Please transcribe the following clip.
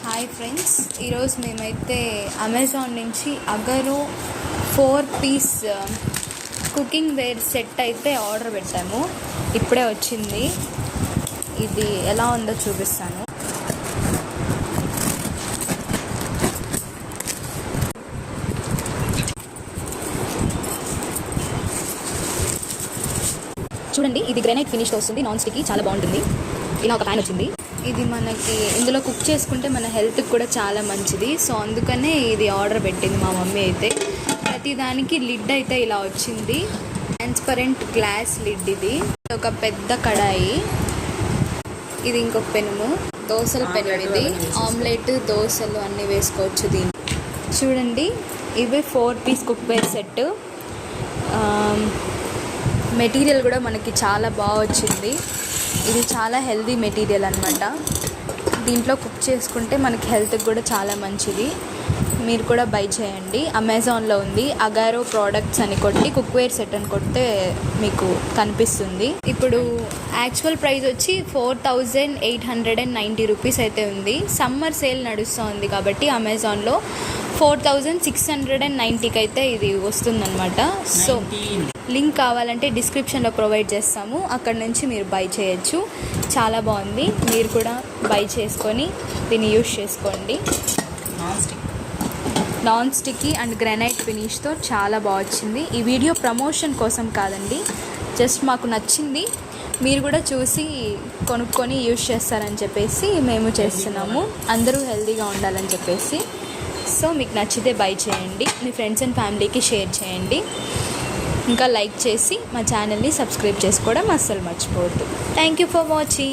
Hi friends, ఈరోజు మేమైతే Amazon నుంచి Agaro 4 piece cooking wear set అయితే ఆర్డర్ పెట్టాము. ఇప్పుడే వచ్చింది. ఇది ఎలా ఉందో చూపిస్తాను. చూడండి, ఇది గ్రానైట్ ఫినిష్తో వస్తుంది. నాన్ స్టిక్, చాలా బాగుంటుంది. ఇలా ఒక ప్యాన్ వచ్చింది. ఇది మనకి ఇందులో కుక్ చేసుకుంటే మన హెల్త్కి కూడా చాలా మంచిది. సో అందుకనే ఇది ఆర్డర్ పెట్టింది మా మమ్మీ అయితే. ప్రతి దానికి లిడ్ అయితే ఇలా వచ్చింది. Transparent glass lid. ఇది ఒక పెద్ద కడాయి. ఇది ఇంకొక పెనుము, దోశల పెనుము. ఇది ఆమ్లెట్, దోశలు అన్నీ వేసుకోవచ్చు దీన్ని. చూడండి, ఇవి 4 పీస్ కుక్వేర్ సెట్. మెటీరియల్ కూడా మనకి చాలా బాగా వచ్చింది. ఇది చాలా హెల్దీ మెటీరియల్ అనమాట. దీంట్లో కుక్ చేసుకుంటే మనకి హెల్త్కి కూడా చాలా మంచిది. మీరు కూడా బై చేయండి. అమెజాన్లో ఉంది. అగారో ప్రోడక్ట్స్ అని కొట్టి కుక్వేర్ సెట్ అని కొడితే మీకు కనిపిస్తుంది. ఇప్పుడు యాక్చువల్ ప్రైస్ వచ్చి 4890 రూపీస్ అయితే ఉంది. సమ్మర్ సేల్ నడుస్తుంది కాబట్టి అమెజాన్లో 4690కి అయితే ఇది వస్తుందన్నమాట. సో లింక్ కావాలంటే డిస్క్రిప్షన్లో ప్రొవైడ్ చేస్తాము. అక్కడ నుంచి మీరు బై చేయొచ్చు. చాలా బాగుంది. మీరు కూడా బై చేసుకొని దీన్ని యూజ్ చేసుకోండి. నాన్ స్టిక్కీ అండ్ గ్రానైట్ ఫినిష్తో చాలా బాగా వచ్చింది. ఈ వీడియో ప్రమోషన్ కోసం కాదండి, జస్ట్ మాకు నచ్చింది. మీరు కూడా చూసి కొనుక్కొని యూజ్ చేస్తారని చెప్పేసి మేము చేస్తున్నాము. అందరూ హెల్తీగా ఉండాలని చెప్పేసి. సో మీకు నచ్చితే బై చేయండి. మీ ఫ్రెండ్స్ అండ్ ఫ్యామిలీకి షేర్ చేయండి. ఇంకా లైక్ చేసి మా ఛానల్ని సబ్స్క్రైబ్ చేసుకోవడం అస్సలు మర్చిపోవద్దు. Thank you for watching.